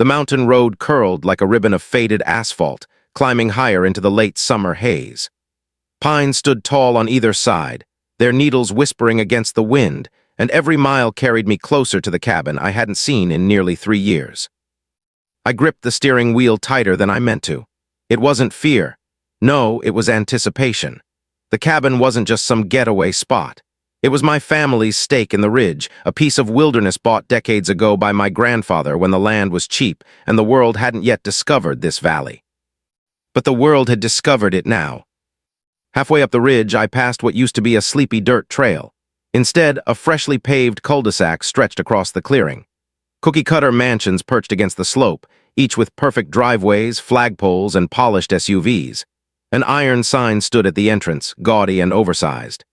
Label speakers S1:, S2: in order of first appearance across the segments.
S1: The mountain road curled like a ribbon of faded asphalt, climbing higher into the late summer haze. Pines stood tall on either side, their needles whispering against the wind, and every mile carried me closer to the cabin I hadn't seen in nearly 3 years. I gripped the steering wheel tighter than I meant to. It wasn't fear. No, it was anticipation. The cabin wasn't just some getaway spot. It was my family's stake in the ridge, a piece of wilderness bought decades ago by my grandfather when the land was cheap and the world hadn't yet discovered this valley. But the world had discovered it now. Halfway up the ridge, I passed what used to be a sleepy dirt trail. Instead, a freshly paved cul-de-sac stretched across the clearing. Cookie-cutter mansions perched against the slope, each with perfect driveways, flagpoles, and polished SUVs. An iron sign stood at the entrance, gaudy and oversized.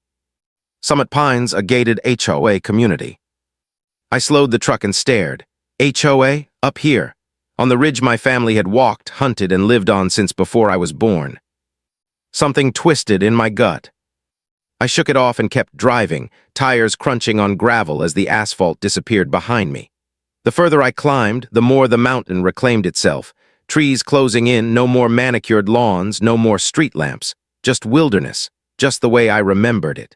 S1: Summit Pines, a gated HOA community. I slowed the truck and stared. HOA? Up here. On the ridge my family had walked, hunted, and lived on since before I was born. Something twisted in my gut. I shook it off and kept driving, tires crunching on gravel as the asphalt disappeared behind me. The further I climbed, the more the mountain reclaimed itself. Trees closing in, no more manicured lawns, no more street lamps. Just wilderness, just the way I remembered it.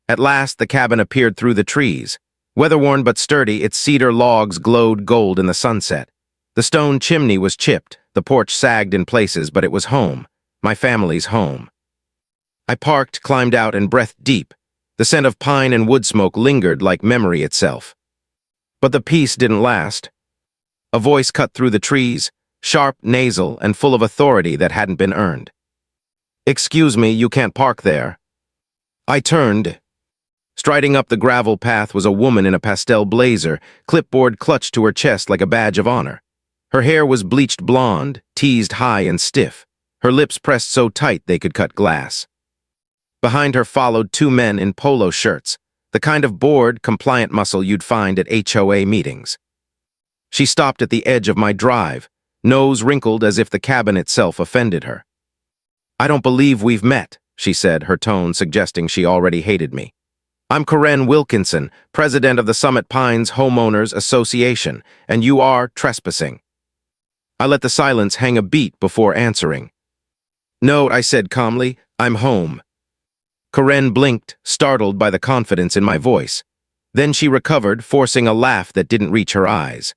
S1: At last, the cabin appeared through the trees. Weather-worn but sturdy, its cedar logs glowed gold in the sunset. The stone chimney was chipped, the porch sagged in places, but it was home, my family's home. I parked, climbed out, and breathed deep. The scent of pine and wood smoke lingered like memory itself. But the peace didn't last. A voice cut through the trees, sharp, nasal, and full of authority that hadn't been earned. "Excuse me, you can't park there." I turned. Striding up the gravel path was a woman in a pastel blazer, clipboard clutched to her chest like a badge of honor. Her hair was bleached blonde, teased high and stiff, her lips pressed so tight they could cut glass. Behind her followed 2 men in polo shirts, the kind of bored, compliant muscle you'd find at HOA meetings. She stopped at the edge of my drive, nose wrinkled as if the cabin itself offended her. "I don't believe we've met," she said, her tone suggesting she already hated me. "I'm Corinne Wilkinson, president of the Summit Pines Homeowners Association, and you are trespassing." I let the silence hang a beat before answering. "No," I said calmly, "I'm home." Corinne blinked, startled by the confidence in my voice. Then she recovered, forcing a laugh that didn't reach her eyes.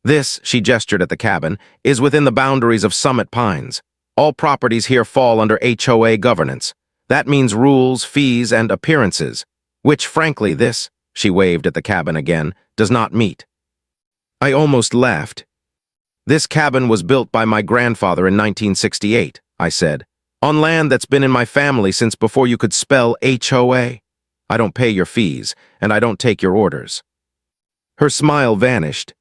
S1: "This," she gestured at the cabin, "is within the boundaries of Summit Pines. All properties here fall under HOA governance. That means rules, fees, and appearances, which, frankly, this," she waved at the cabin again, "does not meet." I almost laughed. "This cabin was built by my grandfather in 1968, I said, "on land that's been in my family since before you could spell HOA. I don't pay your fees, and I don't take your orders." Her smile vanished.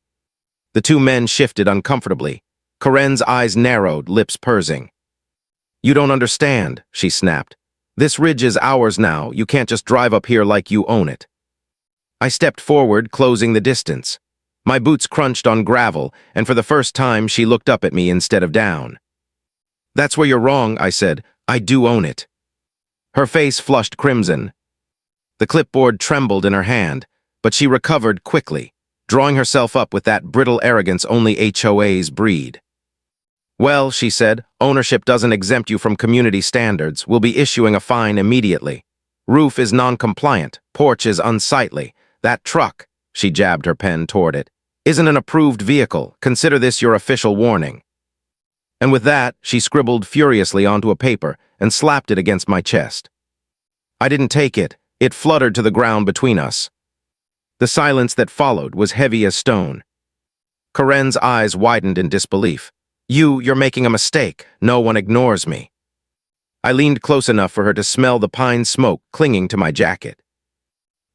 S1: The 2 men shifted uncomfortably. Corinne's eyes narrowed, lips pursing. "You don't understand," she snapped. "This ridge is ours now. You can't just drive up here like you own it." I stepped forward, closing the distance. My boots crunched on gravel, and for the first time she looked up at me instead of down. "That's where you're wrong," I said. "I do own it." Her face flushed crimson. The clipboard trembled in her hand, but she recovered quickly, drawing herself up with that brittle arrogance only HOAs breed. "Well," she said, "ownership doesn't exempt you from community standards. We'll be issuing a fine immediately. Roof is non-compliant, porch is unsightly. That truck," she jabbed her pen toward it, "isn't an approved vehicle. Consider this your official warning." And with that, she scribbled furiously onto a paper and slapped it against my chest. I didn't take it. It fluttered to the ground between us. The silence that followed was heavy as stone. Corinne's eyes widened in disbelief. You're making a mistake. No one ignores me." I leaned close enough for her to smell the pine smoke clinging to my jacket.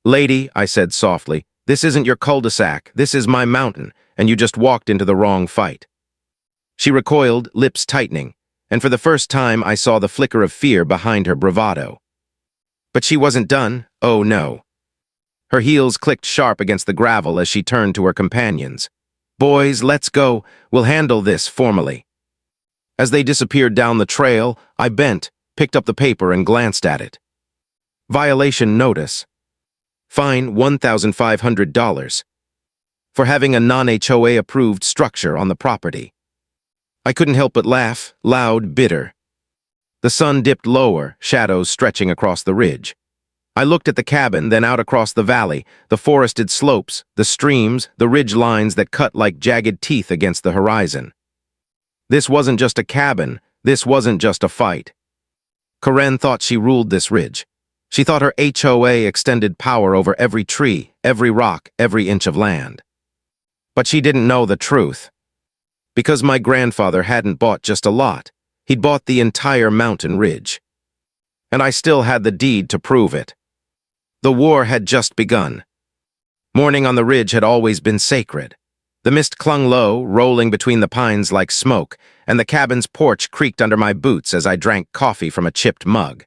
S1: "Lady," I said softly, "this isn't your cul-de-sac. This is my mountain, and you just walked into the wrong fight." She recoiled, lips tightening, and for the first time I saw the flicker of fear behind her bravado. But she wasn't done. Oh, no. Her heels clicked sharp against the gravel as she turned to her companions. "Boys, let's go. We'll handle this formally." As they disappeared down the trail, I bent, picked up the paper, and glanced at it. Violation notice. Fine $1,500. for having a non-HOA approved structure on the property. I couldn't help but laugh, loud, bitter. The sun dipped lower, shadows stretching across the ridge. I looked at the cabin, then out across the valley, the forested slopes, the streams, the ridge lines that cut like jagged teeth against the horizon. This wasn't just a cabin, this wasn't just a fight. Karen thought she ruled this ridge. She thought her HOA extended power over every tree, every rock, every inch of land. But she didn't know the truth. Because my grandfather hadn't bought just a lot, he'd bought the entire mountain ridge. And I still had the deed to prove it. The war had just begun. Morning on the ridge had always been sacred. The mist clung low, rolling between the pines like smoke, and the cabin's porch creaked under my boots as I drank coffee from a chipped mug.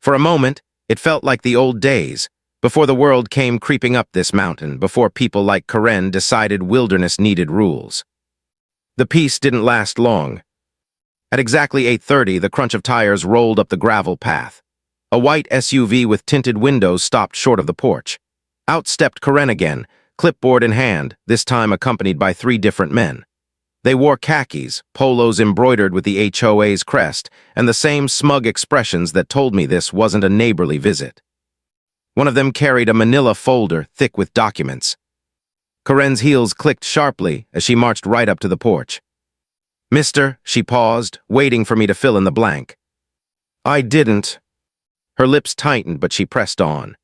S1: For a moment, it felt like the old days, before the world came creeping up this mountain, before people like Karen decided wilderness needed rules. The peace didn't last long. At exactly 8:30, the crunch of tires rolled up the gravel path. A white SUV with tinted windows stopped short of the porch. Out stepped Karen again, clipboard in hand, this time accompanied by 3 different men. They wore khakis, polos embroidered with the HOA's crest, and the same smug expressions that told me this wasn't a neighborly visit. One of them carried a manila folder thick with documents. Karen's heels clicked sharply as she marched right up to the porch. "Mister," she paused, waiting for me to fill in the blank. I didn't. Her lips tightened, but she pressed on.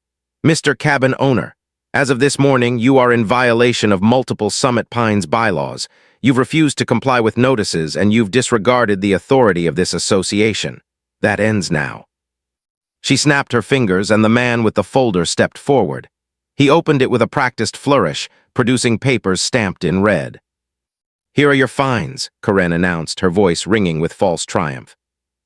S1: "Mr. Cabin Owner, as of this morning, you are in violation of multiple Summit Pines bylaws. You've refused to comply with notices, and you've disregarded the authority of this association. That ends now." She snapped her fingers, and the man with the folder stepped forward. He opened it with a practiced flourish, producing papers stamped in red. "Here are your fines," Karen announced, her voice ringing with false triumph.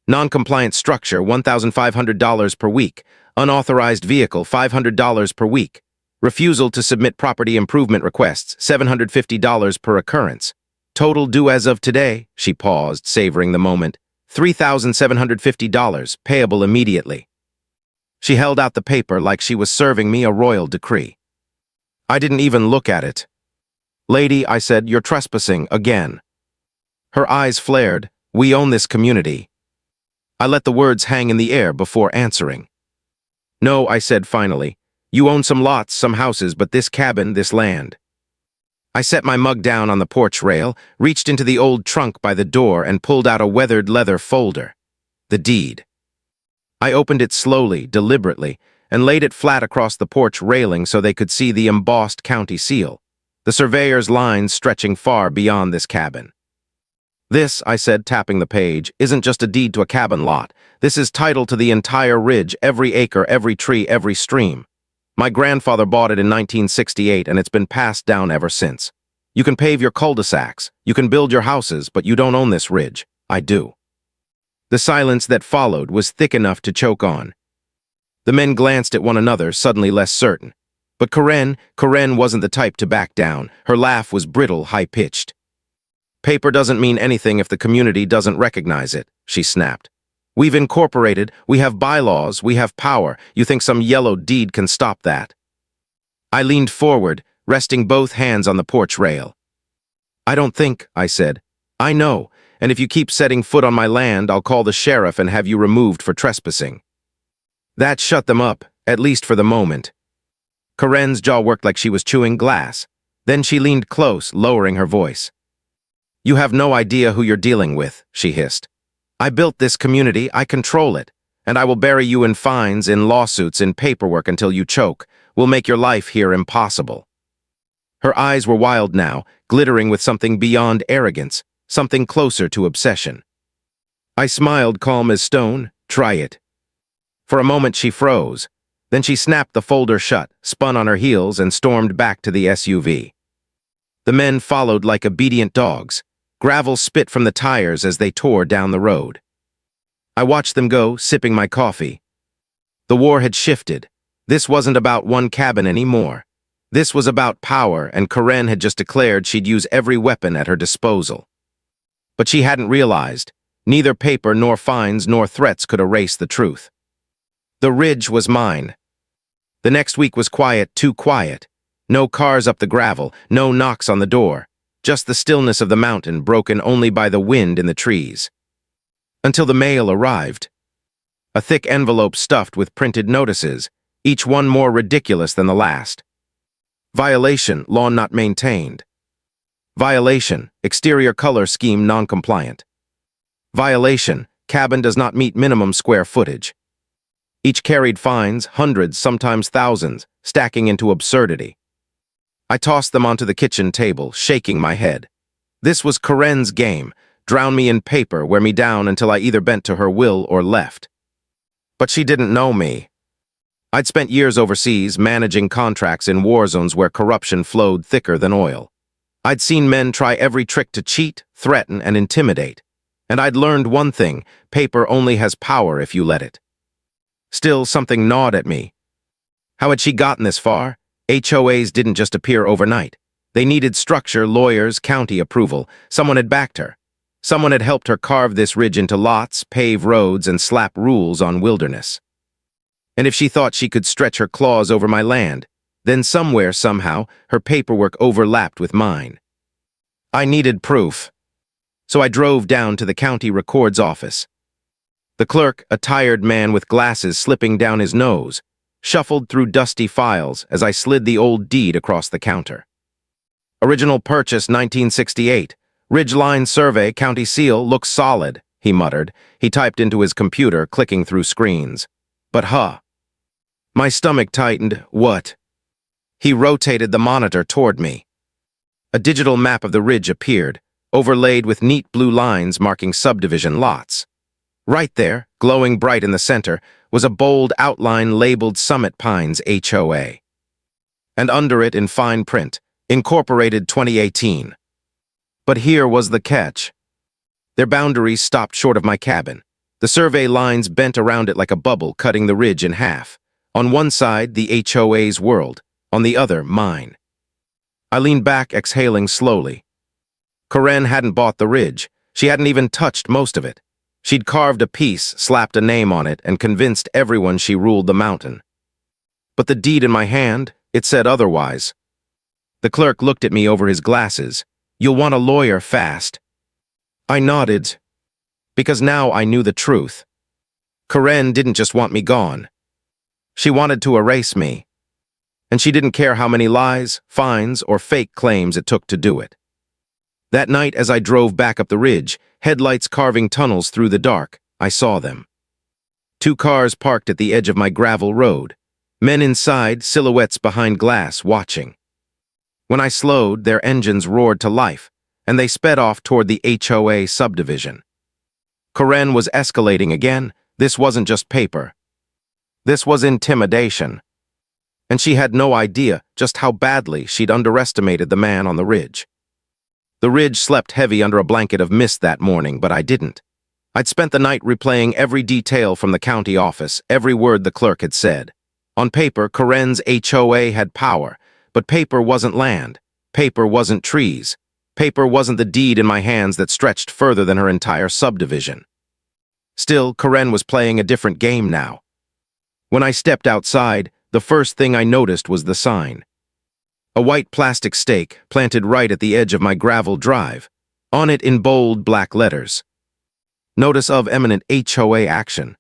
S1: "Non-compliant structure, $1,500 per week. Unauthorized vehicle, $500 per week. Refusal to submit property improvement requests, $750 per occurrence. Total due as of today," she paused, savoring the moment, $3,750, payable immediately. She held out the paper like she was serving me a royal decree. I didn't even look at it. "Lady," I said, "you're trespassing again." Her eyes flared. "We own this community." I let the words hang in the air before answering. "No," I said finally. "You own some lots, some houses, but this cabin, this land." I set my mug down on the porch rail, reached into the old trunk by the door, and pulled out a weathered leather folder. The deed. I opened it slowly, deliberately, and laid it flat across the porch railing so they could see the embossed county seal, the surveyor's lines stretching far beyond this cabin. "This," I said, tapping the page, "isn't just a deed to a cabin lot. This is title to the entire ridge, every acre, every tree, every stream. My grandfather bought it in 1968, and it's been passed down ever since. You can pave your cul-de-sacs, you can build your houses, but you don't own this ridge. I do." The silence that followed was thick enough to choke on. The men glanced at one another, suddenly less certain. But Karen wasn't the type to back down. Her laugh was brittle, high-pitched. "Paper doesn't mean anything if the community doesn't recognize it," she snapped. "We've incorporated, we have bylaws, we have power. You think some yellow deed can stop that?" I leaned forward, resting both hands on the porch rail. "I don't think," I said. "I know, and if you keep setting foot on my land, I'll call the sheriff and have you removed for trespassing." That shut them up, at least for the moment. Karen's jaw worked like she was chewing glass. Then she leaned close, lowering her voice. "You have no idea who you're dealing with," she hissed. "I built this community, I control it, and I will bury you in fines, in lawsuits, in paperwork until you choke. We'll make your life here impossible." Her eyes were wild now, glittering with something beyond arrogance, something closer to obsession. I smiled, calm as stone. "Try it." For a moment she froze. Then she snapped the folder shut, spun on her heels, and stormed back to the SUV. The men followed like obedient dogs. Gravel spit from the tires as they tore down the road. I watched them go, sipping my coffee. The war had shifted. This wasn't about one cabin anymore. This was about power, and Karen had just declared she'd use every weapon at her disposal. But she hadn't realized. Neither paper nor fines nor threats could erase the truth. The ridge was mine. The next week was quiet, too quiet. No cars up the gravel, no knocks on the door. Just the stillness of the mountain broken only by the wind in the trees. Until the mail arrived. A thick envelope stuffed with printed notices, each one more ridiculous than the last. Violation, lawn not maintained. Violation, exterior color scheme non-compliant. Violation, cabin does not meet minimum square footage. Each carried fines, hundreds, sometimes thousands, stacking into absurdity. I tossed them onto the kitchen table, shaking my head. This was Karen's game, drown me in paper, wear me down until I either bent to her will or left. But she didn't know me. I'd spent years overseas managing contracts in war zones where corruption flowed thicker than oil. I'd seen men try every trick to cheat, threaten, and intimidate. And I'd learned one thing: paper only has power if you let it. Still, something gnawed at me. How had she gotten this far? HOAs didn't just appear overnight. They needed structure, lawyers, county approval. Someone had backed her. Someone had helped her carve this ridge into lots, pave roads, and slap rules on wilderness. And if she thought she could stretch her claws over my land, then somewhere, somehow, her paperwork overlapped with mine. I needed proof. So I drove down to the county records office. The clerk, a tired man with glasses slipping down his nose, shuffled through dusty files as I slid the old deed across the counter. Original purchase 1968. Ridgeline survey, county seal, looks solid, he muttered. He typed into his computer, clicking through screens. But my stomach tightened. What? He rotated the monitor toward me. A digital map of the ridge appeared, overlaid with neat blue lines marking subdivision lots. Right there, glowing bright in the center, was a bold outline labeled Summit Pines HOA. And under it, in fine print, Incorporated 2018. But here was the catch. Their boundaries stopped short of my cabin. The survey lines bent around it like a bubble, cutting the ridge in half. On one side, the HOA's world. On the other, mine. I leaned back, exhaling slowly. Karen hadn't bought the ridge. She hadn't even touched most of it. She'd carved a piece, slapped a name on it, and convinced everyone she ruled the mountain. But the deed in my hand, it said otherwise. The clerk looked at me over his glasses. You'll want a lawyer fast. I nodded, because now I knew the truth. Karen didn't just want me gone. She wanted to erase me. And she didn't care how many lies, fines, or fake claims it took to do it. That night, as I drove back up the ridge, headlights carving tunnels through the dark, I saw them. 2 cars parked at the edge of my gravel road. Men inside, silhouettes behind glass, watching. When I slowed, their engines roared to life, and they sped off toward the HOA subdivision. Karen was escalating again. This wasn't just paper. This was intimidation. And she had no idea just how badly she'd underestimated the man on the ridge. The ridge slept heavy under a blanket of mist that morning, but I didn't. I'd spent the night replaying every detail from the county office, every word the clerk had said. On paper, Karen's HOA had power, but paper wasn't land. Paper wasn't trees. Paper wasn't the deed in my hands that stretched further than her entire subdivision. Still, Karen was playing a different game now. When I stepped outside, the first thing I noticed was the sign. A white plastic stake planted right at the edge of my gravel drive. On it in bold black letters. Notice of imminent HOA action.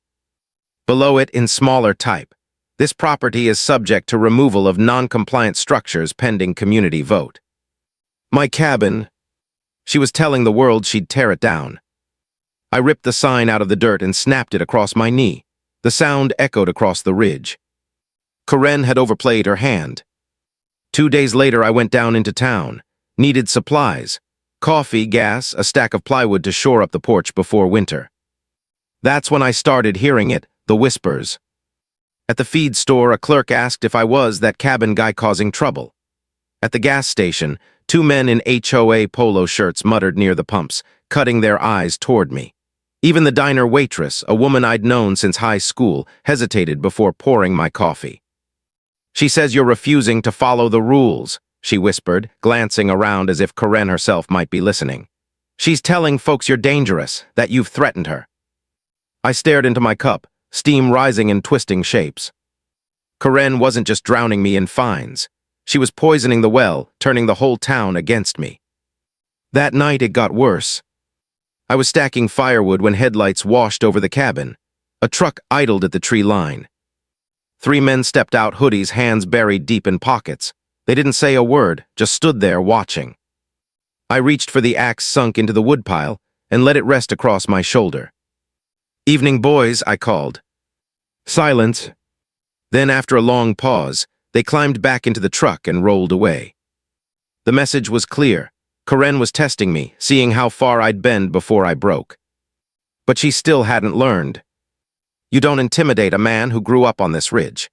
S1: Below it in smaller type. This property is subject to removal of non-compliant structures pending community vote. My cabin. She was telling the world she'd tear it down. I ripped the sign out of the dirt and snapped it across my knee. The sound echoed across the ridge. Karen had overplayed her hand. 2 days later, I went down into town. Needed supplies. Coffee, gas, a stack of plywood to shore up the porch before winter. That's when I started hearing it, the whispers. At the feed store, a clerk asked if I was that cabin guy causing trouble. At the gas station, 2 men in HOA polo shirts muttered near the pumps, cutting their eyes toward me. Even the diner waitress, a woman I'd known since high school, hesitated before pouring my coffee. She says you're refusing to follow the rules, she whispered, glancing around as if Karen herself might be listening. She's telling folks you're dangerous, that you've threatened her. I stared into my cup, steam rising in twisting shapes. Karen wasn't just drowning me in fines. She was poisoning the well, turning the whole town against me. That night it got worse. I was stacking firewood when headlights washed over the cabin. A truck idled at the tree line. 3 men stepped out, hoodies, hands buried deep in pockets. They didn't say a word, just stood there watching. I reached for the axe sunk into the woodpile and let it rest across my shoulder. "Evening, boys," I called. Silence. Then, after a long pause, they climbed back into the truck and rolled away. The message was clear. Karen was testing me, seeing how far I'd bend before I broke. But she still hadn't learned. You don't intimidate a man who grew up on this ridge.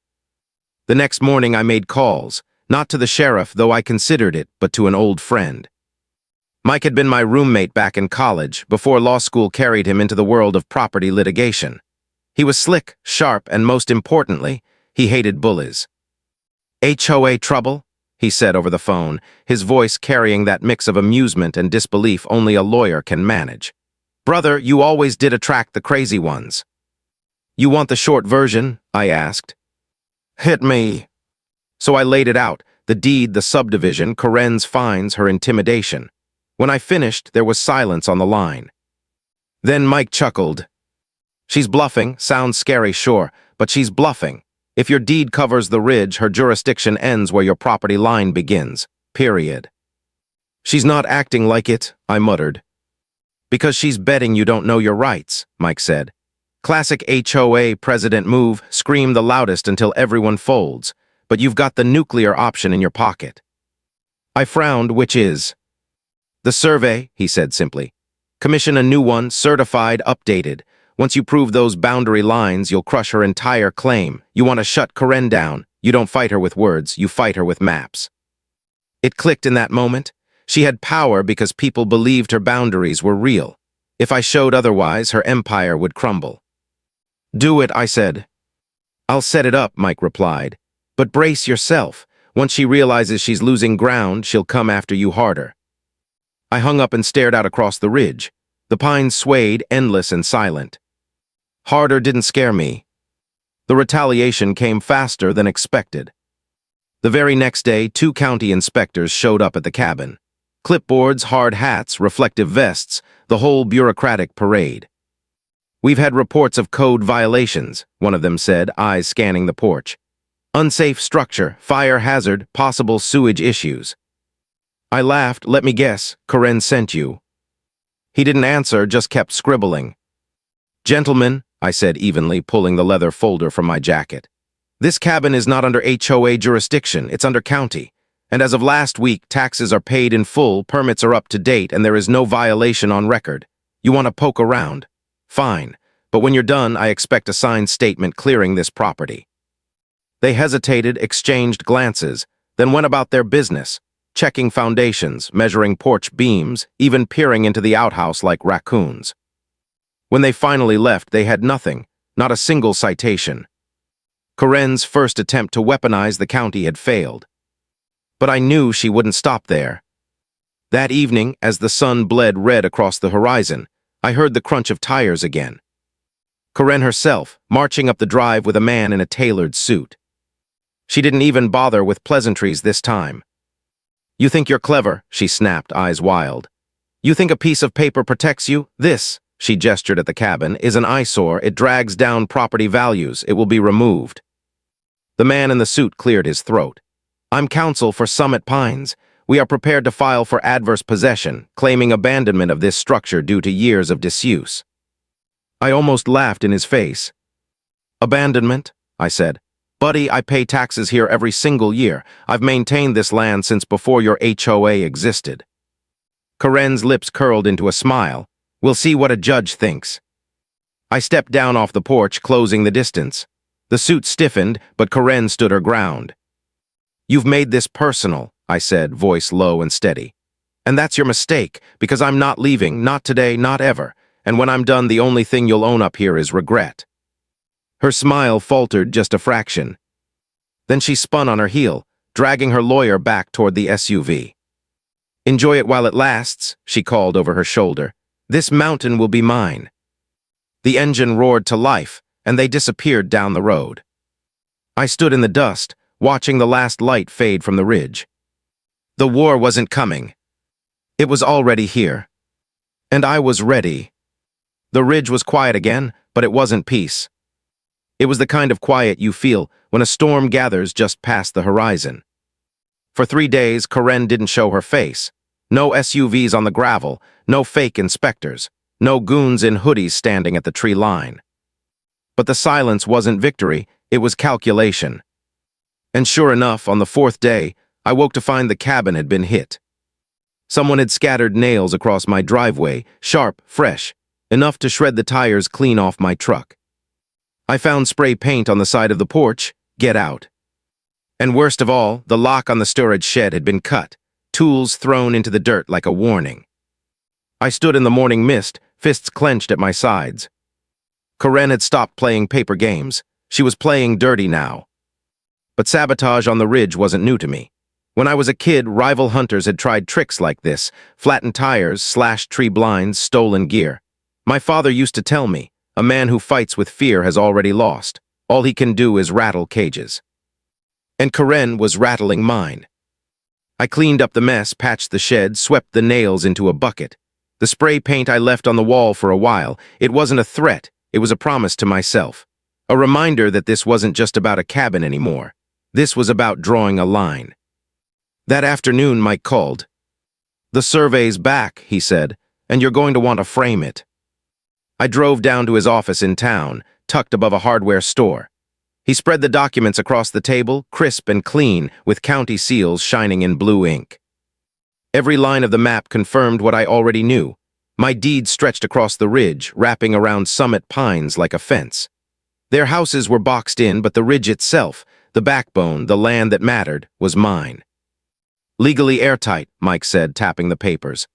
S1: The next morning I made calls, not to the sheriff, though I considered it, but to an old friend. Mike had been my roommate back in college, before law school carried him into the world of property litigation. He was slick, sharp, and most importantly, he hated bullies. "HOA trouble?" he said over the phone, his voice carrying that mix of amusement and disbelief only a lawyer can manage. "Brother, you always did attract the crazy ones." "You want the short version?" I asked. "Hit me." So I laid it out, the deed, the subdivision, Karen's fines, her intimidation. When I finished, there was silence on the line. Then Mike chuckled. "She's bluffing, sounds scary, sure, but she's bluffing. If your deed covers the ridge, her jurisdiction ends where your property line begins, period." "She's not acting like it," I muttered. "Because she's betting you don't know your rights," Mike said. "Classic HOA president move, scream the loudest until everyone folds, but you've got the nuclear option in your pocket." I frowned, "Which is?" "The survey," he said simply. "Commission a new one, certified, updated. Once you prove those boundary lines, you'll crush her entire claim. You want to shut Karen down. You don't fight her with words, you fight her with maps." It clicked in that moment. She had power because people believed her boundaries were real. If I showed otherwise, her empire would crumble. "Do it," I said. "I'll set it up," Mike replied. "But brace yourself. Once she realizes she's losing ground, she'll come after you harder." I hung up and stared out across the ridge. The pines swayed, endless and silent. Harder didn't scare me. The retaliation came faster than expected. The very next day, 2 county inspectors showed up at the cabin. Clipboards, hard hats, reflective vests, the whole bureaucratic parade. "We've had reports of code violations," one of them said, eyes scanning the porch. "Unsafe structure, fire hazard, possible sewage issues." I laughed. "Let me guess, Karen sent you." He didn't answer, just kept scribbling. "Gentlemen," I said evenly, pulling the leather folder from my jacket. "This cabin is not under HOA jurisdiction, it's under county. And as of last week, taxes are paid in full, permits are up to date, and there is no violation on record. You want to poke around? Fine. But when you're done, I expect a signed statement clearing this property." They hesitated, exchanged glances, then went about their business, checking foundations, measuring porch beams, even peering into the outhouse like raccoons. When they finally left, they had nothing, not a single citation. Karen's first attempt to weaponize the county had failed. But I knew she wouldn't stop there. That evening, as the sun bled red across the horizon, I heard the crunch of tires again. Karen herself, marching up the drive with a man in a tailored suit. She didn't even bother with pleasantries this time. "You think you're clever," she snapped, eyes wild. "You think a piece of paper protects you? This," she gestured at the cabin, "is an eyesore. It drags down property values. It will be removed." The man in the suit cleared his throat. "I'm counsel for Summit Pines. We are prepared to file for adverse possession, claiming abandonment of this structure due to years of disuse." I almost laughed in his face. "Abandonment?" I said. "Buddy, I pay taxes here every single year. I've maintained this land since before your HOA existed." Karen's lips curled into a smile. "We'll see what a judge thinks." I stepped down off the porch, closing the distance. The suit stiffened, but Karen stood her ground. "You've made this personal," I said, voice low and steady. "And that's your mistake, because I'm not leaving, not today, not ever. And when I'm done, the only thing you'll own up here is regret." Her smile faltered just a fraction. Then she spun on her heel, dragging her lawyer back toward the SUV. "Enjoy it while it lasts," she called over her shoulder. "This mountain will be mine." The engine roared to life, and they disappeared down the road. I stood in the dust, watching the last light fade from the ridge. The war wasn't coming. It was already here. And I was ready. The ridge was quiet again, but it wasn't peace. It was the kind of quiet you feel when a storm gathers just past the horizon. For 3 days, Karen didn't show her face. No SUVs on the gravel, no fake inspectors, no goons in hoodies standing at the tree line. But the silence wasn't victory, it was calculation. And sure enough, on the 4th day, I woke to find the cabin had been hit. Someone had scattered nails across my driveway, sharp, fresh, enough to shred the tires clean off my truck. I found spray paint on the side of the porch. Get out. And worst of all, the lock on the storage shed had been cut, tools thrown into the dirt like a warning. I stood in the morning mist, fists clenched at my sides. Karen had stopped playing paper games. She was playing dirty now. But sabotage on the ridge wasn't new to me. When I was a kid, rival hunters had tried tricks like this, flattened tires, slashed tree blinds, stolen gear. My father used to tell me, a man who fights with fear has already lost. All he can do is rattle cages. And Karen was rattling mine. I cleaned up the mess, patched the shed, swept the nails into a bucket. The spray paint I left on the wall for a while. It wasn't a threat, it was a promise to myself. A reminder that this wasn't just about a cabin anymore. This was about drawing a line. That afternoon, Mike called. "The survey's back," he said, "and you're going to want to frame it." I drove down to his office in town, tucked above a hardware store. He spread the documents across the table, crisp and clean, with county seals shining in blue ink. Every line of the map confirmed what I already knew. My deed stretched across the ridge, wrapping around Summit Pines like a fence. Their houses were boxed in, but the ridge itself, the backbone, the land that mattered, was mine. "Legally airtight," Mike said, tapping the papers.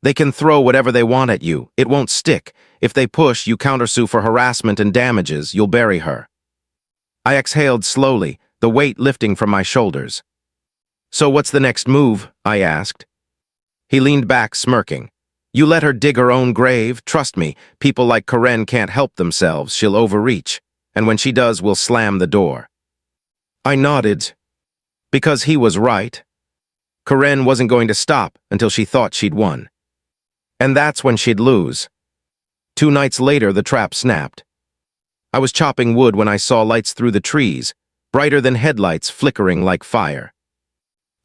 S1: "They can throw whatever they want at you. It won't stick. If they push, you countersue for harassment and damages. You'll bury her." I exhaled slowly, the weight lifting from my shoulders. "So what's the next move?" I asked. He leaned back, smirking. "You let her dig her own grave. Trust me, people like Karen can't help themselves. She'll overreach. And when she does, we'll slam the door." I nodded. Because he was right. Karen wasn't going to stop until she thought she'd won. And that's when she'd lose. 2 nights later, the trap snapped. I was chopping wood when I saw lights through the trees, brighter than headlights, flickering like fire.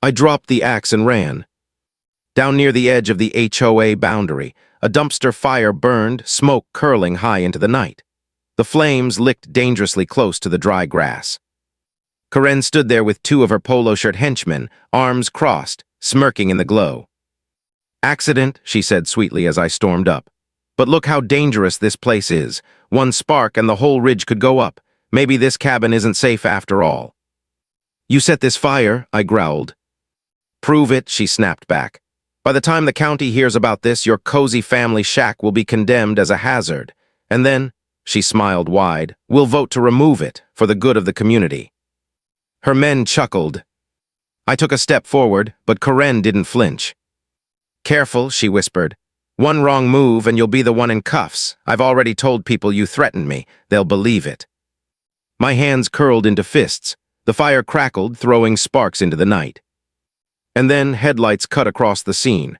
S1: I dropped the axe and ran. Down near the edge of the HOA boundary, a dumpster fire burned, smoke curling high into the night. The flames licked dangerously close to the dry grass. Karen stood there with 2 of her polo shirt henchmen, arms crossed, smirking in the glow. "Accident," she said sweetly as I stormed up. "But look how dangerous this place is. One spark and the whole ridge could go up. Maybe this cabin isn't safe after all." "You set this fire," I growled. "Prove it," she snapped back. "By the time the county hears about this, your cozy family shack will be condemned as a hazard. And then," she smiled wide, "we'll vote to remove it for the good of the community." Her men chuckled. I took a step forward, but Karen didn't flinch. "Careful," she whispered. "One wrong move and you'll be the one in cuffs. I've already told people you threatened me. They'll believe it." My hands curled into fists. The fire crackled, throwing sparks into the night. And then headlights cut across the scene.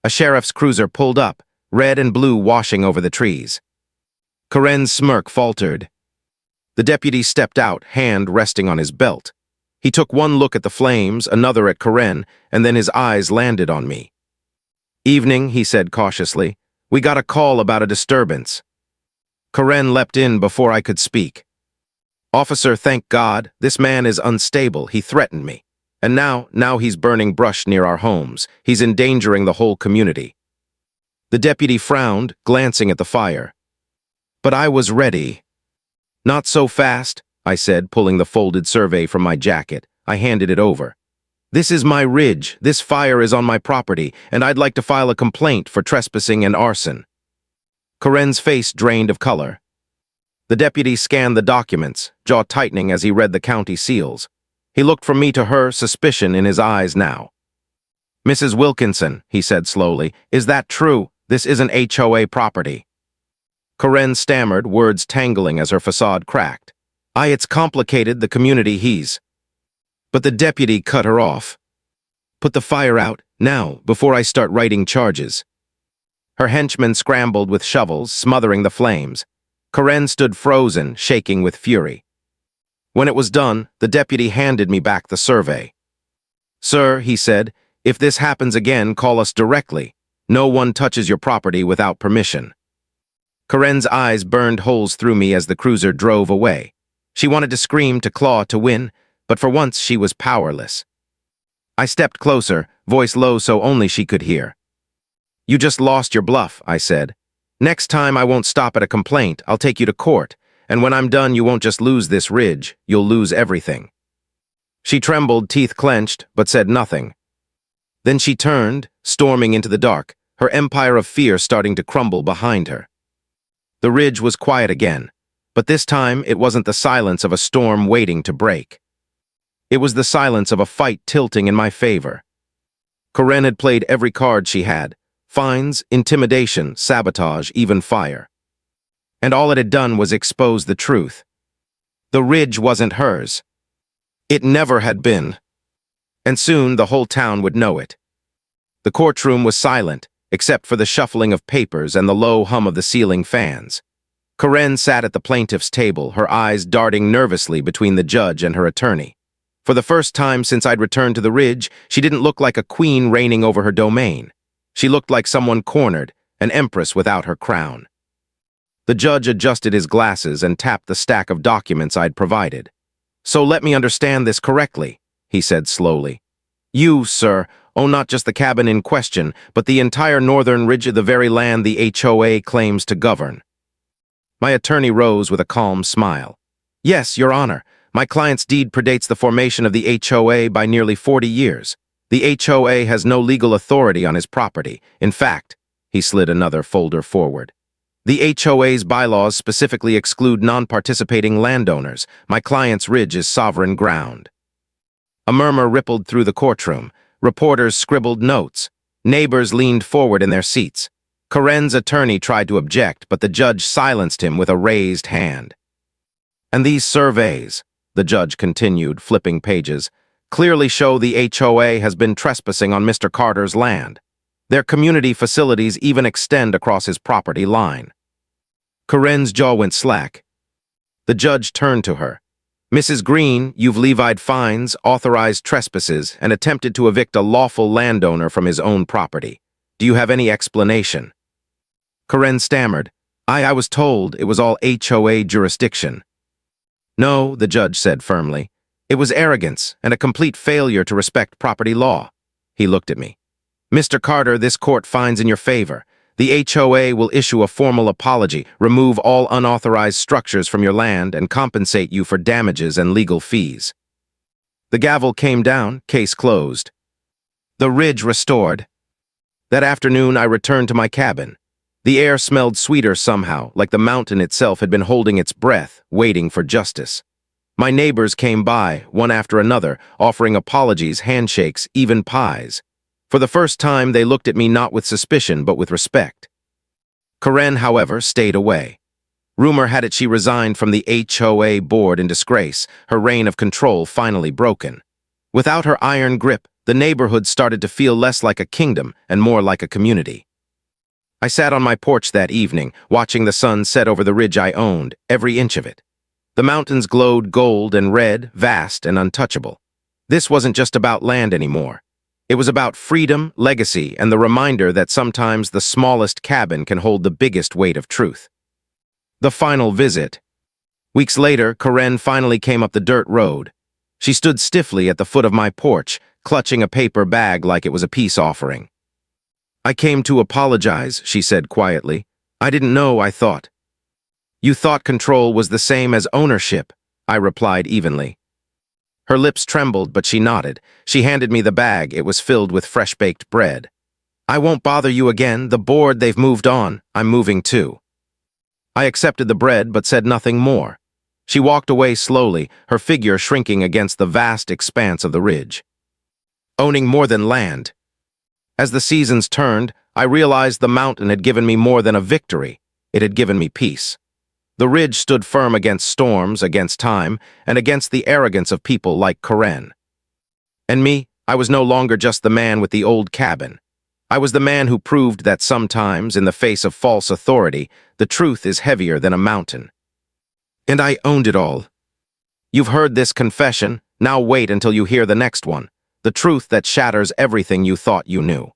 S1: A sheriff's cruiser pulled up, red and blue washing over the trees. Karen's smirk faltered. The deputy stepped out, hand resting on his belt. He took one look at the flames, another at Karen, and then his eyes landed on me. "Evening," he said cautiously. "We got a call about a disturbance." Karen leapt in before I could speak. "Officer, thank God, this man is unstable. He threatened me. And now he's burning brush near our homes. He's endangering the whole community." The deputy frowned, glancing at the fire. But I was ready. "Not so fast," I said, pulling the folded survey from my jacket. I handed it over. "This is my ridge. This fire is on my property, and I'd like to file a complaint for trespassing and arson." Karen's face drained of color. The deputy scanned the documents, jaw tightening as he read the county seals. He looked from me to her, suspicion in his eyes now. "Mrs. Wilkinson," he said slowly, "is that true? This isn't HOA property." Karen stammered, words tangling as her facade cracked. "It's complicated, the community he's..." But the deputy cut her off. "Put the fire out, now, before I start writing charges." Her henchmen scrambled with shovels, smothering the flames. Karen stood frozen, shaking with fury. When it was done, the deputy handed me back the survey. "Sir," he said, "if this happens again, call us directly. No one touches your property without permission." Karen's eyes burned holes through me as the cruiser drove away. She wanted to scream, to claw, to win, but for once she was powerless. I stepped closer, voice low so only she could hear. "You just lost your bluff," I said. "Next time I won't stop at a complaint, I'll take you to court, and when I'm done you won't just lose this ridge, you'll lose everything." She trembled, teeth clenched, but said nothing. Then she turned, storming into the dark, her empire of fear starting to crumble behind her. The ridge was quiet again, but this time it wasn't the silence of a storm waiting to break. It was the silence of a fight tilting in my favor. Karen had played every card she had: fines, intimidation, sabotage, even fire. And all it had done was expose the truth. The ridge wasn't hers. It never had been. And soon the whole town would know it. The courtroom was silent, except for the shuffling of papers and the low hum of the ceiling fans. Karen sat at the plaintiff's table, her eyes darting nervously between the judge and her attorney. For the first time since I'd returned to the ridge, she didn't look like a queen reigning over her domain. She looked like someone cornered, an empress without her crown. The judge adjusted his glasses and tapped the stack of documents I'd provided. "So let me understand this correctly," he said slowly. "You, sir, own not just the cabin in question, but the entire northern ridge of the very land the HOA claims to govern." My attorney rose with a calm smile. "Yes, Your Honor, my client's deed predates the formation of the HOA by nearly 40 years. The HOA has no legal authority on his property. In fact," he slid another folder forward, "the HOA's bylaws specifically exclude non-participating landowners. My client's ridge is sovereign ground." A murmur rippled through the courtroom. Reporters scribbled notes. Neighbors leaned forward in their seats. Karen's attorney tried to object, but the judge silenced him with a raised hand. "And these surveys," the judge continued, flipping pages, "clearly show the HOA has been trespassing on Mr. Carter's land. Their community facilities even extend across his property line." Karen's jaw went slack. The judge turned to her. "Mrs. Green, you've levied fines, authorized trespasses, and attempted to evict a lawful landowner from his own property. Do you have any explanation?" Karen stammered. I was told it was all HOA jurisdiction." "No," the judge said firmly. "It was arrogance and a complete failure to respect property law." He looked at me. "Mr. Carter, this court finds in your favor. The HOA will issue a formal apology, remove all unauthorized structures from your land, and compensate you for damages and legal fees." The gavel came down, case closed. The ridge restored. That afternoon I returned to my cabin. The air smelled sweeter somehow, like the mountain itself had been holding its breath, waiting for justice. My neighbors came by, one after another, offering apologies, handshakes, even pies. For the first time, they looked at me not with suspicion, but with respect. Karen, however, stayed away. Rumor had it she resigned from the HOA board in disgrace, her reign of control finally broken. Without her iron grip, the neighborhood started to feel less like a kingdom and more like a community. I sat on my porch that evening, watching the sun set over the ridge I owned, every inch of it. The mountains glowed gold and red, vast and untouchable. This wasn't just about land anymore. It was about freedom, legacy, and the reminder that sometimes the smallest cabin can hold the biggest weight of truth. The final visit. Weeks later, Karen finally came up the dirt road. She stood stiffly at the foot of my porch, clutching a paper bag like it was a peace offering. "I came to apologize," she said quietly. "I didn't know, I thought." "You thought control was the same as ownership," I replied evenly. Her lips trembled, but she nodded. She handed me the bag. It was filled with fresh-baked bread. "I won't bother you again. The board, they've moved on. I'm moving too." I accepted the bread, but said nothing more. She walked away slowly, her figure shrinking against the vast expanse of the ridge. Owning more than land. As the seasons turned, I realized the mountain had given me more than a victory. It had given me peace. The ridge stood firm against storms, against time, and against the arrogance of people like Karen. And me, I was no longer just the man with the old cabin. I was the man who proved that sometimes, in the face of false authority, the truth is heavier than a mountain. And I owned it all. You've heard this confession, now wait until you hear the next one, the truth that shatters everything you thought you knew.